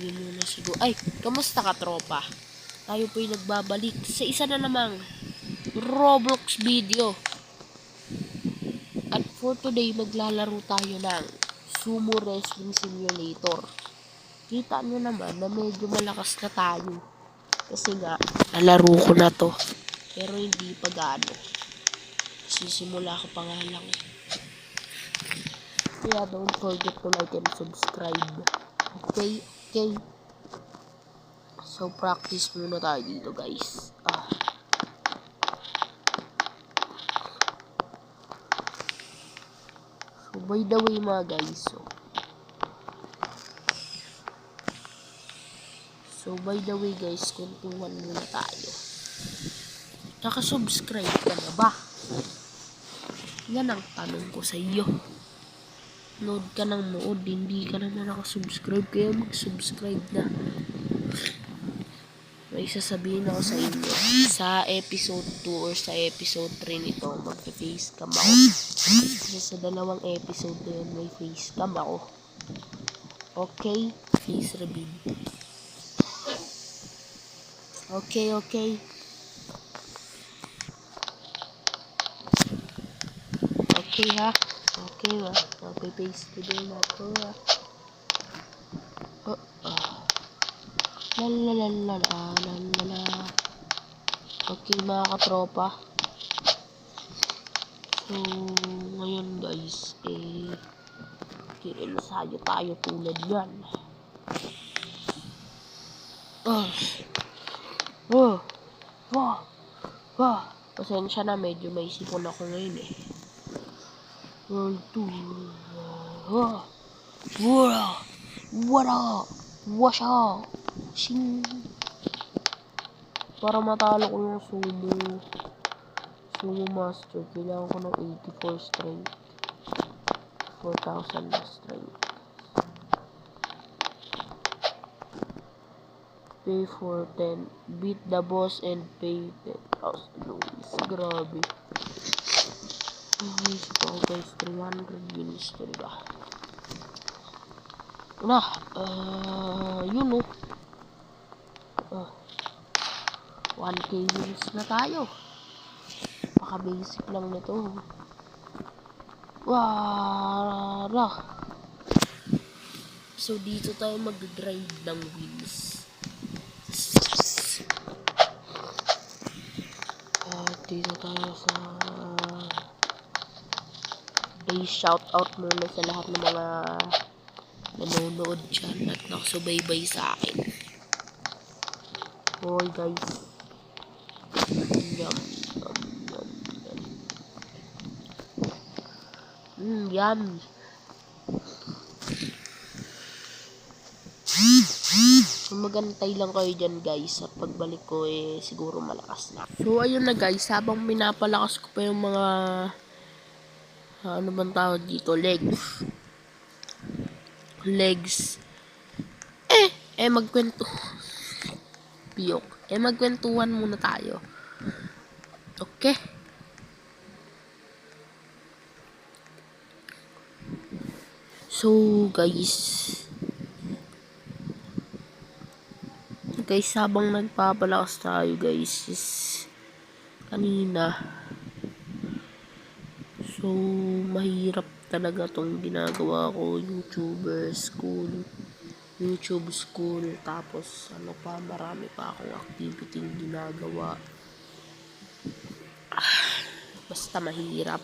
yun muna siguro. Ay, kamusta ka tropa? Tayo po'y nagbabalik sa isa na namang Roblox video. At for today, maglalaro tayo ng Sumo Wrestling Simulator. Kita nyo naman na medyo malakas na tayo. Kasi nga, nalaro ko na to. Pero hindi pa gaano. Sisimula ko pa nga lang. Kaya don't forget to like and subscribe. Okay? Okay? So, practice muna tayo dito, guys. So, by the way, mga guys, by the way, guys, kwentuhan muna tayo. Nakasubscribe ka na ba? Yan ang tanong ko sa iyo. Nood ka ng nood, hindi ka naman nakasubscribe, kaya mag-subscribe na. May sasabihin ako sa inyo. Sa episode 2 or sa episode 3 nito, mag-face cam ako. Kasi sa dalawang episode na yun, may face cam ako. Okay? Face reveal. Okay, okay. Okay ha? Okay ha? Mag-face reveal na ako ha? Lalalala. Okay mga katropa. So, ngayon guys, ensayo tayo tulad yan. Pasensya na, medyo may sipon ako ngayon eh. World 2. What's up? Para matalo ko yung sumo master, kailangan ko ng 84 strength, 4,000 na strength. Pay for 10, beat the boss and pay 10,000 rupees. Grabe. Isip ako guys, 300 wins talaga. Yun 1k wins na tayo. Baka basic lang na to. So dito tayo mag-drive ng wins. Dito tayo sa shoutout muna sa lahat ng mga nanonood dyan at nakasubaybay sa akin. Hoy guys. Yummy. So, magantay lang kayo dyan guys. At pagbalik ko siguro malakas na. So ayun na guys, habang pinapalakas ko pa yung mga ano bang tawag dito, legs magkwentuhan muna tayo. Okay? So guys, habang nagpapalakas tayo guys, kanina, so mahirap talaga tong ginagawa ko, YouTube school, tapos marami pa akong activity ginagawa. Basta mahirap.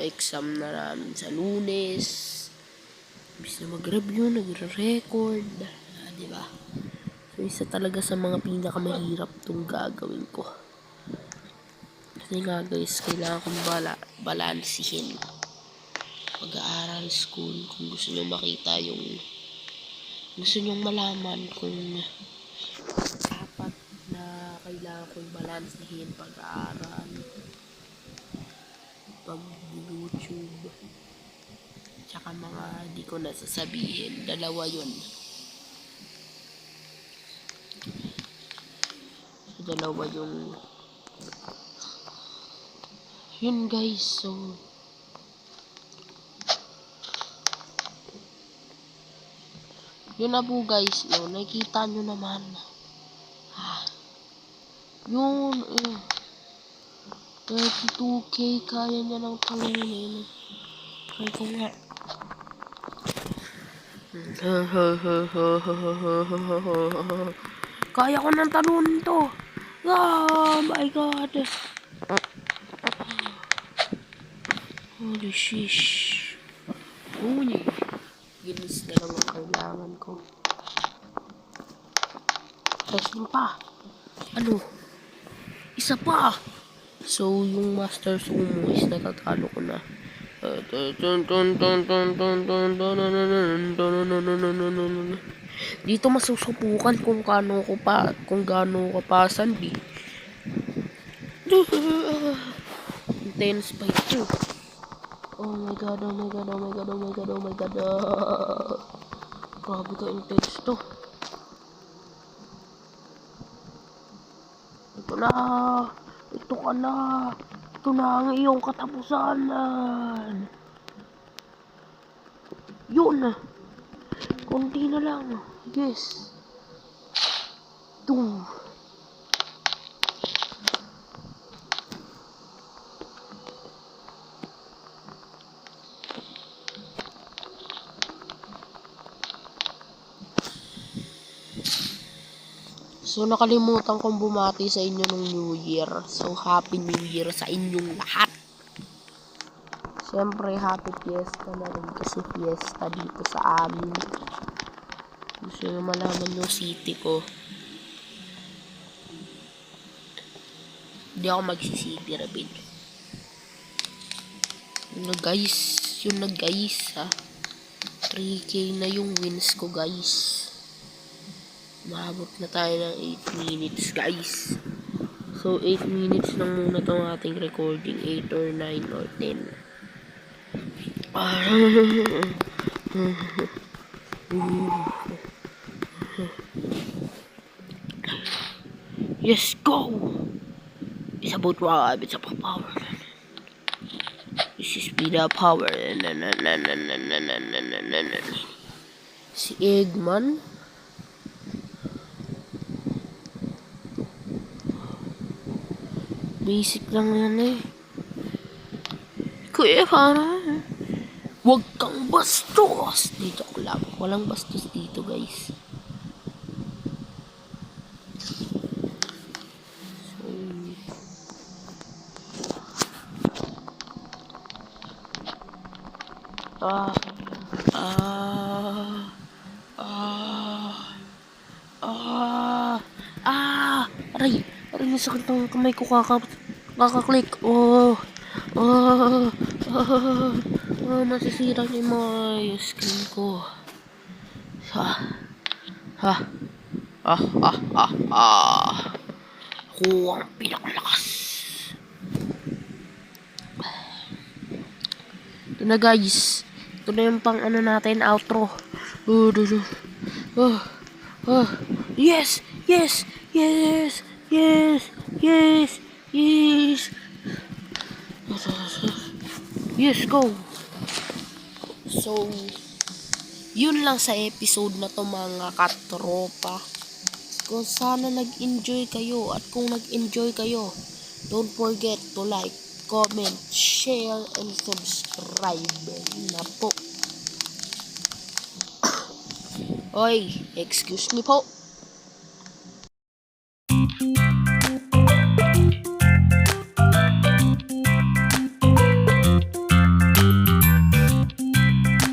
Exam na namin sa Lunes. Bis na mag-review, nagre-record. Diba? So, isa talaga sa mga pinakamahirap itong gagawin ko. Kasi nga guys, kailangan kong balansihin. Pag-aaral, school, kung gusto nyo makita gusto nyo malaman kung apat na kailangan kong balansihin, pag-aaral, pag-YouTube, tsaka mga di ko nasasabihin. Dalawa yun. So, dalawa yun guys. So Yun na po guys, no, nakikita nyo naman. Yun, 32k, kaya niya ng talunin. Try ko nga. Kaya ko ng talunin to. Oh my god. Holy shish. Uy. Gilis na lang ang kailangan ko. Testing pa. Ano? Isa pa. So, yung Master Sumo is natatalo ko na. Dito masusubukan kung gaano ko pa Sandy. Intense pa ito. Oh my god, oh my god, oh my god, oh my god, oh my god. Grabe ka intense to. Ito na. Ito ka na. Ito na ang iyong katapusanan. Yun. Kunti na lang. Yes. Tung. So, nakalimutan kong bumati sa inyo ng New Year. So, Happy New Year sa inyong lahat. Siyempre, happy fiesta na rin kasi fiesta dito sa amin. Gusto nyo malaman yung city ko. Hindi ako magsisiti, Rabin. Yun na guys, ha. 3k na yung wins ko, guys. Maabot na tayo ng 8 minutes, guys. So, 8 minutes lang muna itong ating recording. 8 or 9 or 10. Yes, go! It's about drive, it's about power. This is speed up power. Si Eggman. Basic lang yan eh. Kuya, parang huwag kang bastos. Dito ko lang. Walang bastos dito, guys. Aray! Aray, nasakit ng kamay ko kakaklik. Masisira niya yung mga screen ko. Ako ang pinakalakas. Ito na guys. Ito na yung pang ano natin, outro. Yes! Yes! Yes! Yes! Yes! Yes! Yes, go! So, yun lang sa episode na to mga katropa. Kung sana nag-enjoy kayo at kung nag-enjoy kayo, don't forget to like, comment, share, and subscribe na po. Oy, excuse me po.